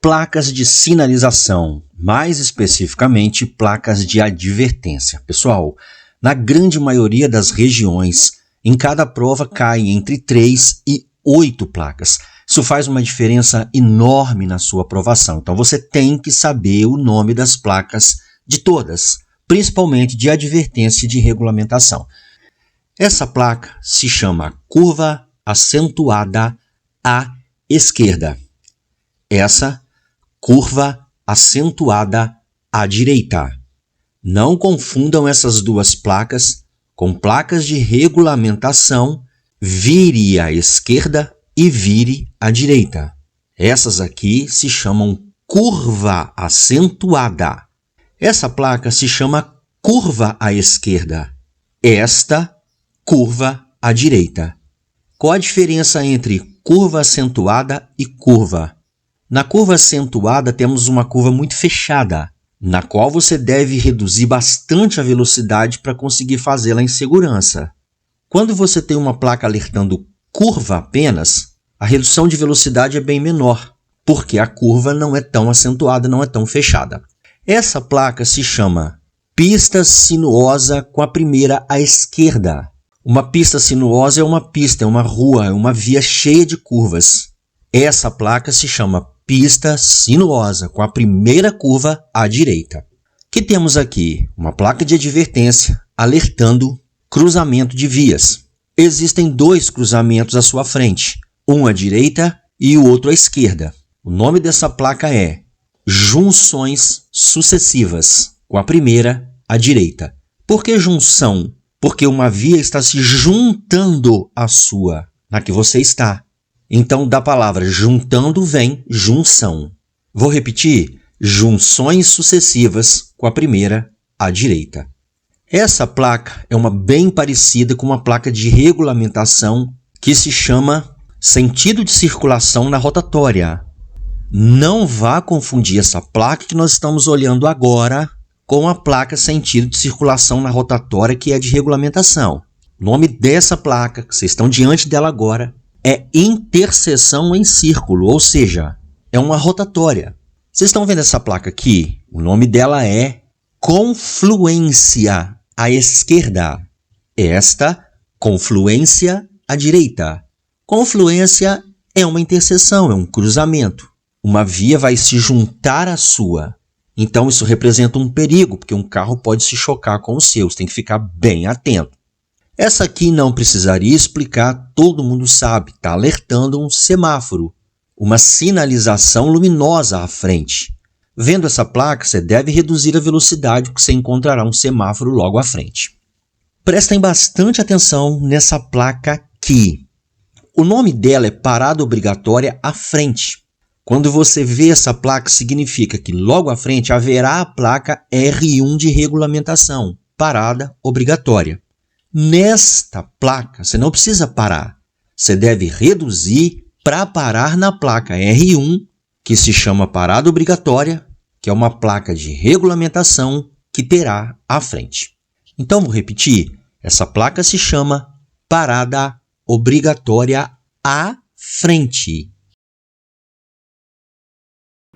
placas de sinalização, mais especificamente placas de advertência. Pessoal, na grande maioria das regiões, em cada prova cai entre 3 e 8 placas. Isso faz uma diferença enorme na sua aprovação. Então você tem que saber o nome das placas de todas, principalmente de advertência e de regulamentação. Essa placa se chama curva acentuada à esquerda. Essa curva acentuada à direita. Não confundam essas duas placas com placas de regulamentação, vire à esquerda e vire à direita. Essas aqui se chamam curva acentuada. Essa placa se chama curva à esquerda. Esta, curva à direita. Qual a diferença entre curva acentuada e curva? Na curva acentuada temos uma curva muito fechada, na qual você deve reduzir bastante a velocidade para conseguir fazê-la em segurança. Quando você tem uma placa alertando curva apenas, a redução de velocidade é bem menor, porque a curva não é tão acentuada, não é tão fechada. Essa placa se chama pista sinuosa com a primeira à esquerda. Uma pista sinuosa é uma pista, é uma rua, é uma via cheia de curvas. Essa placa se chama pista sinuosa com a primeira curva à direita. Que temos aqui? Uma placa de advertência alertando cruzamento de vias. Existem 2 cruzamentos à sua frente, um à direita e o outro à esquerda. O nome dessa placa é junções sucessivas, com a primeira à direita. Por que junção? Porque uma via está se juntando à sua, na que você está. Então, da palavra juntando vem junção. Vou repetir: junções sucessivas com a primeira à direita. Essa placa é uma bem parecida com uma placa de regulamentação que se chama sentido de circulação na rotatória. Não vá confundir essa placa que nós estamos olhando agora com a placa sentido de circulação na rotatória, que é de regulamentação. O nome dessa placa, que vocês estão diante dela agora, é interseção em círculo, ou seja, é uma rotatória. Vocês estão vendo essa placa aqui? O nome dela é confluência à esquerda. Esta, confluência à direita. Confluência é uma interseção, é um cruzamento. Uma via vai se juntar à sua. Então isso representa um perigo, porque um carro pode se chocar com o seu. Você tem que ficar bem atento. Essa aqui não precisaria explicar, todo mundo sabe. Está alertando um semáforo, uma sinalização luminosa à frente. Vendo essa placa, você deve reduzir a velocidade, porque você encontrará um semáforo logo à frente. Prestem bastante atenção nessa placa aqui. O nome dela é parada obrigatória à frente. Quando você vê essa placa, significa que logo à frente haverá a placa R1 de regulamentação, parada obrigatória. Nesta placa, você não precisa parar. Você deve reduzir para parar na placa R1, que se chama parada obrigatória, que é uma placa de regulamentação que terá à frente. Então, vou repetir. Essa placa se chama parada obrigatória à frente.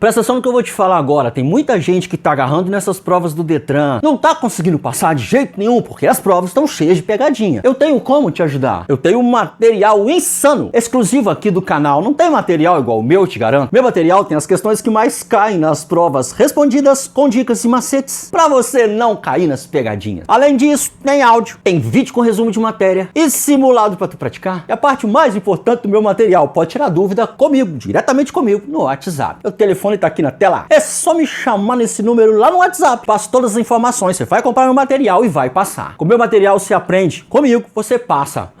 Presta atenção no que eu vou te falar agora. Tem muita gente que tá agarrando nessas provas do Detran. Não tá conseguindo passar de jeito nenhum, porque as provas estão cheias de pegadinha. Eu tenho como te ajudar. Eu tenho um material insano, exclusivo aqui do canal. Não tem material igual o meu, eu te garanto. Meu material tem as questões que mais caem nas provas respondidas com dicas e macetes pra você não cair nas pegadinhas. Além disso, tem áudio, tem vídeo com resumo de matéria e simulado pra tu praticar. E a parte mais importante do meu material, pode tirar dúvida comigo, diretamente comigo, no WhatsApp. O telefone tá aqui na tela. É só me chamar nesse número lá no WhatsApp. Passo todas as informações. Você vai comprar meu material e vai passar. Com meu material você aprende. Comigo você passa.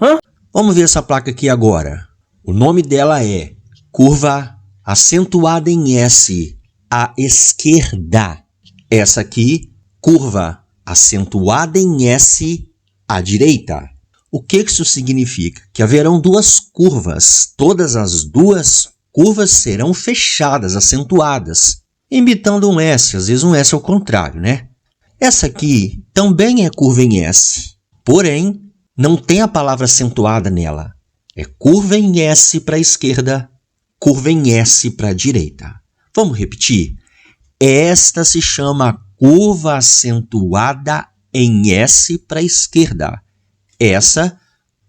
Vamos ver essa placa aqui agora. O nome dela é curva acentuada em S à esquerda. Essa aqui, curva acentuada em S à direita. O que isso significa? Que haverão 2 curvas. Todas as 2 curvas serão fechadas, acentuadas, imitando um S. Às vezes um S ao contrário, né? Essa aqui também é curva em S, porém não tem a palavra acentuada nela. É curva em S para a esquerda, curva em S para a direita. Vamos repetir? Esta se chama curva acentuada em S para a esquerda. Essa,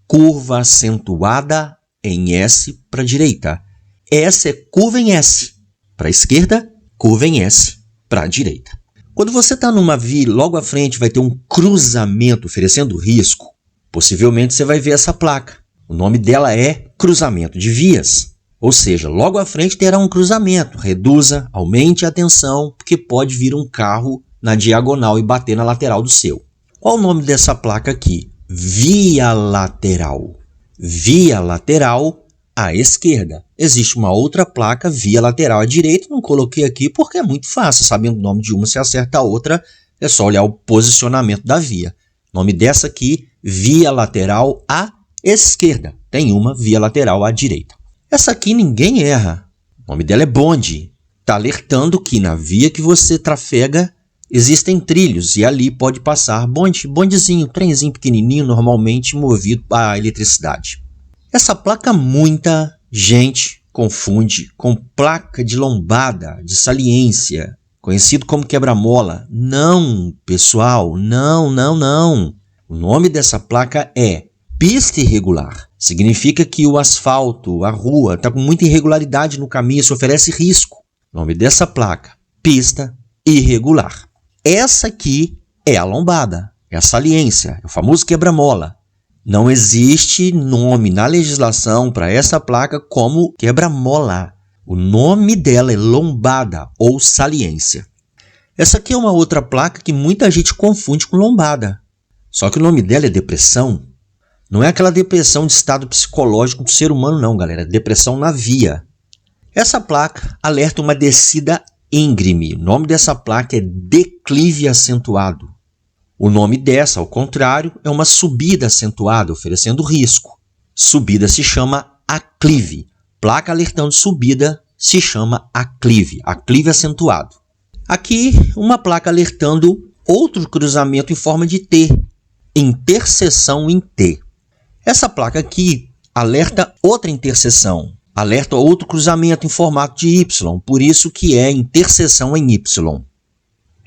curva acentuada em S para a direita. Essa é curva em S para a esquerda, curva em S para a direita. Quando você está numa via, logo à frente vai ter um cruzamento oferecendo risco, possivelmente você vai ver essa placa. O nome dela é cruzamento de vias. Ou seja, logo à frente terá um cruzamento. Reduza, aumente a atenção, porque pode vir um carro na diagonal e bater na lateral do seu. Qual o nome dessa placa aqui? Via lateral. Via lateral à esquerda. Existe uma outra placa, via lateral à direita. Não coloquei aqui porque é muito fácil. Sabendo o nome de uma, se acerta a outra. É só olhar o posicionamento da via. O nome dessa aqui, via lateral à esquerda. Tem uma via lateral à direita. Essa aqui ninguém erra. O nome dela é bonde. Está alertando que na via que você trafega existem trilhos e ali pode passar bondezinho, trenzinho pequenininho, normalmente movido a eletricidade. Essa placa muita gente confunde com placa de lombada, de saliência, conhecido como quebra-mola. Não, pessoal, não. O nome dessa placa é pista irregular. Significa que o asfalto, a rua, está com muita irregularidade no caminho, isso oferece risco. O nome dessa placa, pista irregular. Essa aqui é a lombada, é a saliência, é o famoso quebra-mola. Não existe nome na legislação para essa placa como quebra-mola. O nome dela é lombada ou saliência. Essa aqui é uma outra placa que muita gente confunde com lombada. Só que o nome dela é depressão. Não é aquela depressão de estado psicológico do ser humano não, galera. É depressão na via. Essa placa alerta uma descida íngreme. O nome dessa placa é declive acentuado. O nome dessa, ao contrário, é uma subida acentuada, oferecendo risco. Subida se chama aclive. Placa alertando subida se chama aclive acentuado. Aqui, uma placa alertando outro cruzamento em forma de T, interseção em T. Essa placa aqui alerta outra interseção, alerta outro cruzamento em formato de Y, por isso que é interseção em Y.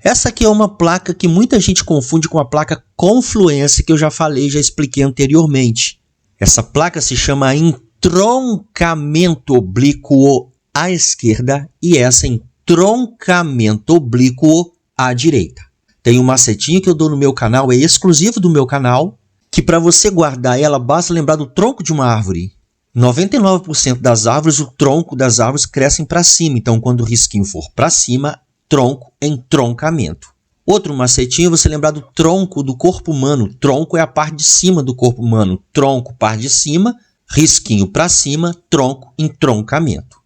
Essa aqui é uma placa que muita gente confunde com a placa confluência que eu já falei, já expliquei anteriormente. Essa placa se chama entroncamento oblíquo à esquerda e essa entroncamento oblíquo à direita. Tem um macetinho que eu dou no meu canal, é exclusivo do meu canal, que para você guardar ela, basta lembrar do tronco de uma árvore. 99% das árvores, o tronco das árvores crescem para cima. Então, quando o risquinho for para cima, tronco, entroncamento. Outro macetinho é você lembrar do tronco do corpo humano. Tronco é a parte de cima do corpo humano. Tronco, parte de cima, risquinho para cima, tronco, entroncamento.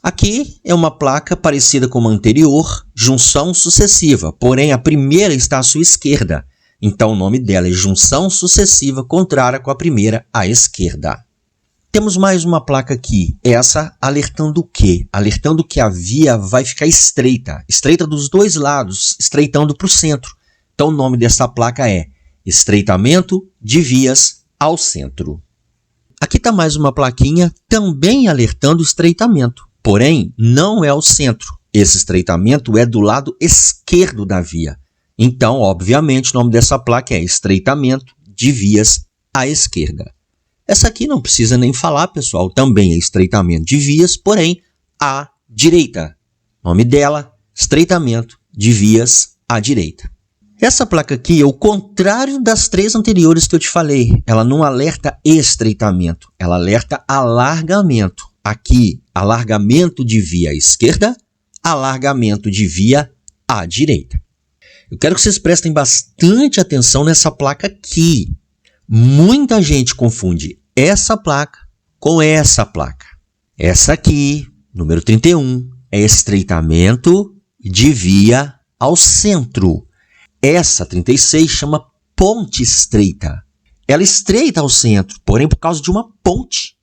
Aqui é uma placa parecida com a anterior, junção sucessiva, porém a primeira está à sua esquerda. Então o nome dela é junção sucessiva contrária com a primeira à esquerda. Temos mais uma placa aqui, essa alertando o quê? Alertando que a via vai ficar estreita, estreita dos dois lados, estreitando para o centro. Então o nome dessa placa é estreitamento de vias ao centro. Aqui está mais uma plaquinha também alertando o estreitamento, porém não é ao centro. Esse estreitamento é do lado esquerdo da via. Então, obviamente, o nome dessa placa é estreitamento de vias à esquerda. Essa aqui não precisa nem falar, pessoal, também é estreitamento de vias, porém à direita. O nome dela, estreitamento de vias à direita. Essa placa aqui é o contrário das três anteriores que eu te falei. Ela não alerta estreitamento, ela alerta alargamento. Aqui, alargamento de via à esquerda, alargamento de via à direita. Eu quero que vocês prestem bastante atenção nessa placa aqui. Muita gente confunde essa placa com essa placa. Essa aqui, número 31, é estreitamento de via ao centro. Essa 36 chama ponte estreita. Ela estreita ao centro, porém por causa de uma ponte.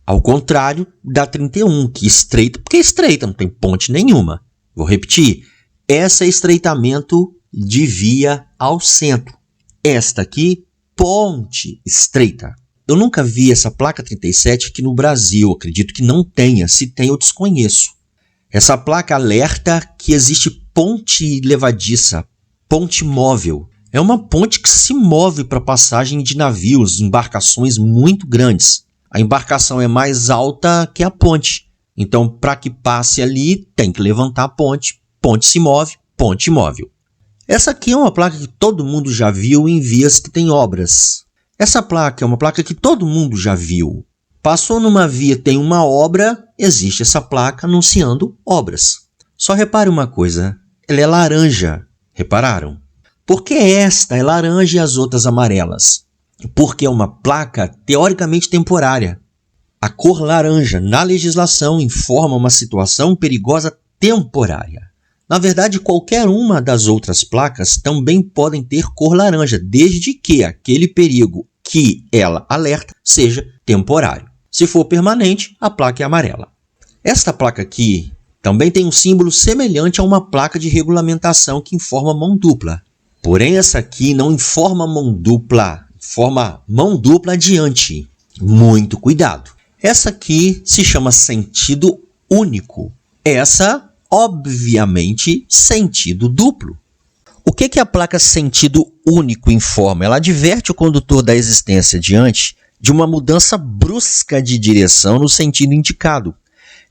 Ao contrário da 31, que estreita, porque é estreita, não tem ponte nenhuma. Vou repetir. Essa é estreitamento de via ao centro. Esta aqui, ponte estreita. Eu nunca vi essa placa 37 aqui no Brasil. Acredito que não tenha. Se tem, eu desconheço. Essa placa alerta que existe ponte levadiça, ponte móvel. É uma ponte que se move para passagem de navios, embarcações muito grandes. A embarcação é mais alta que a ponte. Então, para que passe ali, tem que levantar a ponte. Ponte se move, ponte móvel. Essa aqui é uma placa que todo mundo já viu em vias que tem obras. Essa placa é uma placa que todo mundo já viu. Passou numa via, tem uma obra, existe essa placa anunciando obras. Só repare uma coisa, ela é laranja. Repararam? Por que esta é laranja e as outras amarelas? Porque é uma placa teoricamente temporária. A cor laranja na legislação informa uma situação perigosa temporária. Na verdade, qualquer uma das outras placas também podem ter cor laranja, desde que aquele perigo que ela alerta seja temporário. Se for permanente, a placa é amarela. Esta placa aqui também tem um símbolo semelhante a uma placa de regulamentação que informa mão dupla. Porém, essa aqui não informa mão dupla, informa mão dupla adiante. Muito cuidado. Essa aqui se chama sentido único. Essa, obviamente, sentido duplo. O que a placa sentido único informa? Ela adverte o condutor da existência adiante de uma mudança brusca de direção no sentido indicado.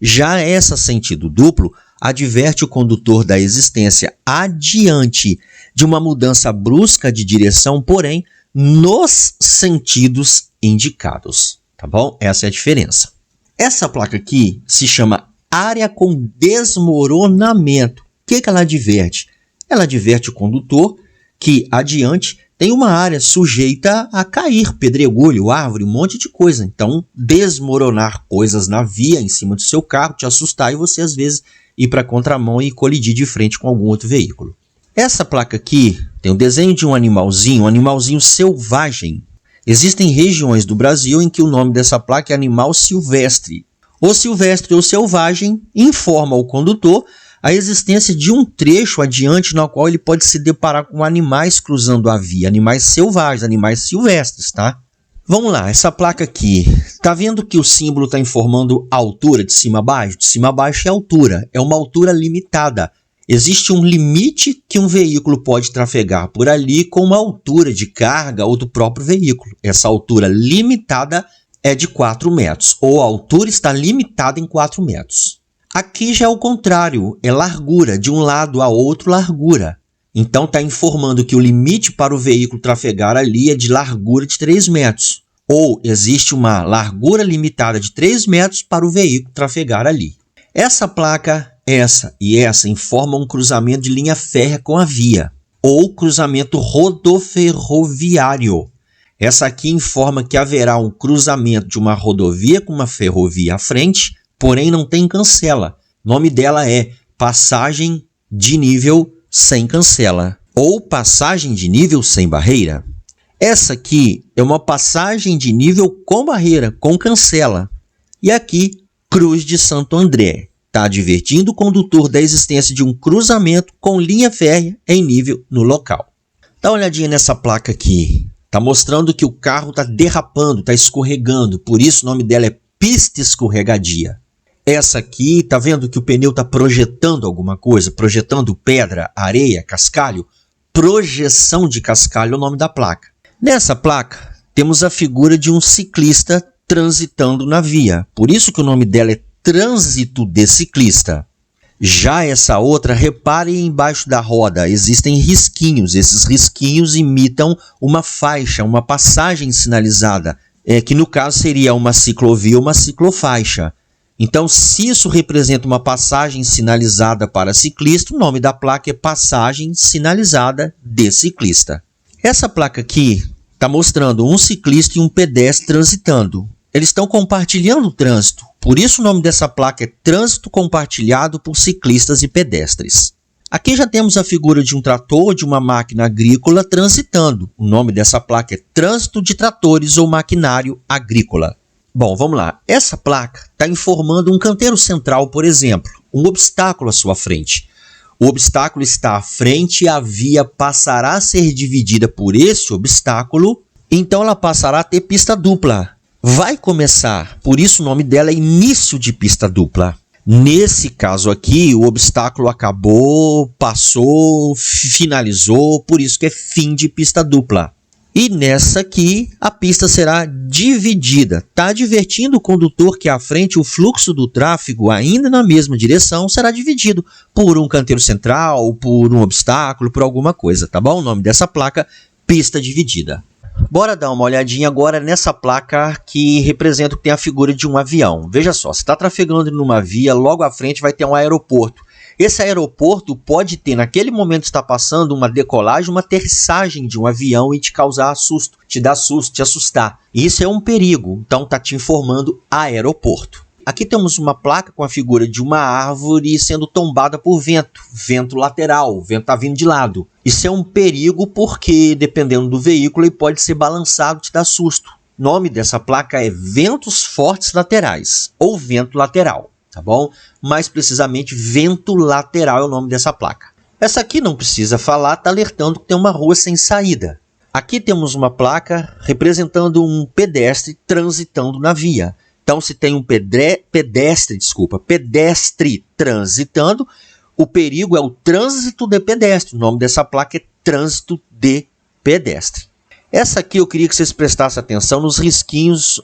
Já essa sentido duplo adverte o condutor da existência adiante de uma mudança brusca de direção, porém, nos sentidos indicados. Tá bom? Essa é a diferença. Essa placa aqui se chama área com desmoronamento. O que ela adverte? Ela adverte o condutor que adiante tem uma área sujeita a cair, pedregulho, árvore, um monte de coisa. Então, desmoronar coisas na via, em cima do seu carro, te assustar e você, às vezes, ir para a contramão e colidir de frente com algum outro veículo. Essa placa aqui tem o desenho de um animalzinho selvagem. Existem regiões do Brasil em que o nome dessa placa é animal silvestre. O silvestre ou selvagem informa ao condutor a existência de um trecho adiante no qual ele pode se deparar com animais cruzando a via, animais selvagens, animais silvestres, tá? Vamos lá, essa placa aqui, tá vendo que o símbolo está informando a altura de cima a baixo? De cima a baixo é altura, é uma altura limitada. Existe um limite que um veículo pode trafegar por ali com uma altura de carga ou do próprio veículo. Essa altura limitada é de 4 metros, ou a altura está limitada em 4 metros. Aqui já é o contrário, é largura, de um lado a outro largura. Então está informando que o limite para o veículo trafegar ali é de largura de 3 metros. Ou existe uma largura limitada de 3 metros para o veículo trafegar ali. Essa placa, essa e essa informam um cruzamento de linha férrea com a via, ou cruzamento rodoferroviário. Essa aqui informa que haverá um cruzamento de uma rodovia com uma ferrovia à frente, porém não tem cancela. O nome dela é passagem de nível sem cancela, ou passagem de nível sem barreira. Essa aqui é uma passagem de nível com barreira, com cancela. E aqui, Cruz de Santo André. Está advertindo o condutor da existência de um cruzamento com linha férrea em nível no local. Dá uma olhadinha nessa placa aqui. Está mostrando que o carro está derrapando, está escorregando. Por isso o nome dela é pista escorregadia. Essa aqui, está vendo que o pneu está projetando alguma coisa? Projetando pedra, areia, cascalho? Projeção de cascalho é o nome da placa. Nessa placa, temos a figura de um ciclista transitando na via. Por isso que o nome dela é trânsito de ciclista. Já essa outra, repare embaixo da roda, existem risquinhos. Esses risquinhos imitam uma faixa, uma passagem sinalizada, que no caso seria uma ciclovia ou uma ciclofaixa. Então, se isso representa uma passagem sinalizada para ciclista, o nome da placa é passagem sinalizada de ciclista. Essa placa aqui está mostrando um ciclista e um pedestre transitando. Eles estão compartilhando o trânsito. Por isso o nome dessa placa é trânsito compartilhado por ciclistas e pedestres. Aqui já temos a figura de um trator ou de uma máquina agrícola transitando. O nome dessa placa é trânsito de tratores ou maquinário agrícola. Bom, vamos lá. Essa placa está informando um canteiro central, por exemplo, um obstáculo à sua frente. O obstáculo está à frente e a via passará a ser dividida por esse obstáculo, então ela passará a ter pista dupla. Vai começar, por isso o nome dela é início de pista dupla. Nesse caso aqui, o obstáculo acabou, passou, finalizou, por isso que é fim de pista dupla. E nessa aqui, a pista será dividida. Está advertindo o condutor que à frente o fluxo do tráfego, ainda na mesma direção, será dividido por um canteiro central, por um obstáculo, por alguma coisa, tá bom? O nome dessa placa, pista dividida. Bora dar uma olhadinha agora nessa placa que representa o que tem a figura de um avião. Veja só, você está trafegando numa via, logo à frente vai ter um aeroporto. Esse aeroporto pode ter, naquele momento que está passando, uma decolagem, uma aterrissagem de um avião e te causar susto, te dar susto, te assustar. Isso é um perigo, então está te informando aeroporto. Aqui temos uma placa com a figura de uma árvore sendo tombada por vento, vento lateral, o vento está vindo de lado. Isso é um perigo porque, dependendo do veículo, ele pode ser balançado, te dar susto. O nome dessa placa é ventos fortes laterais, ou vento lateral. Tá bom? Mais precisamente, vento lateral é o nome dessa placa. Essa aqui não precisa falar, está alertando que tem uma rua sem saída. Aqui temos uma placa representando um pedestre transitando na via. Então, se tem um pedestre transitando, o perigo é o trânsito de pedestre. O nome dessa placa é trânsito de pedestre. Essa aqui eu queria que vocês prestassem atenção nos risquinhos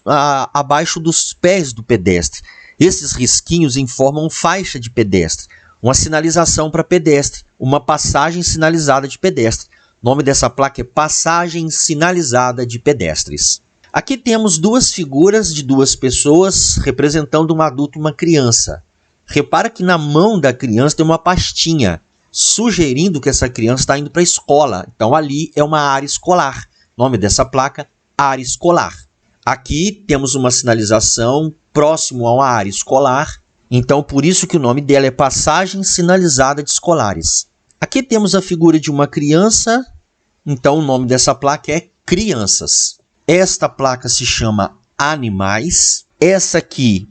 abaixo dos pés do pedestre. Esses risquinhos informam faixa de pedestre, uma sinalização para pedestre, uma passagem sinalizada de pedestre. O nome dessa placa é passagem sinalizada de pedestres. Aqui temos duas figuras de duas pessoas representando um adulto e uma criança. Repara que na mão da criança tem uma pastinha, sugerindo que essa criança está indo para a escola. Então ali é uma área escolar. O nome dessa placa, área escolar. Aqui temos uma sinalização próximo a uma área escolar, então por isso que o nome dela é passagem sinalizada de escolares. Aqui temos a figura de uma criança, então o nome dessa placa é crianças. Esta placa se chama animais. Essa aqui,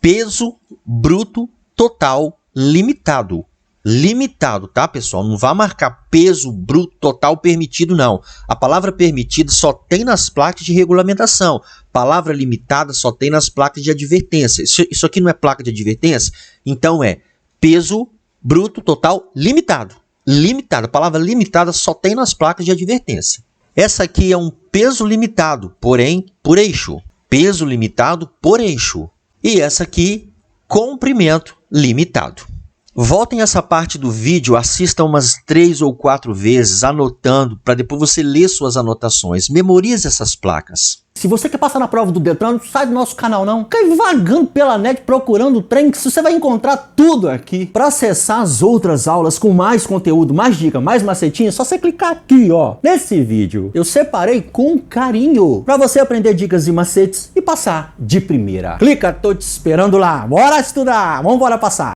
peso bruto total limitado. Limitado, tá, pessoal? Não vai marcar peso bruto total permitido, não. A palavra permitido só tem nas placas de regulamentação. Palavra limitada só tem nas placas de advertência. Isso aqui não é placa de advertência? Então é peso bruto total limitado. Limitado. A palavra limitada só tem nas placas de advertência. Essa aqui é um peso limitado, porém por eixo. Peso limitado por eixo. E essa aqui, comprimento limitado. Voltem a essa parte do vídeo, assistam umas 3 ou 4 vezes, anotando, para depois você ler suas anotações. Memorize essas placas. Se você quer passar na prova do Detran, não sai do nosso canal não. Cai vagando pela net procurando o trem, que você vai encontrar tudo aqui. Para acessar as outras aulas com mais conteúdo, mais dica, mais macetinho, é só você clicar aqui, ó, nesse vídeo. Eu separei com carinho para você aprender dicas e macetes e passar de primeira. Clica, tô te esperando lá. Bora estudar, vamos passar.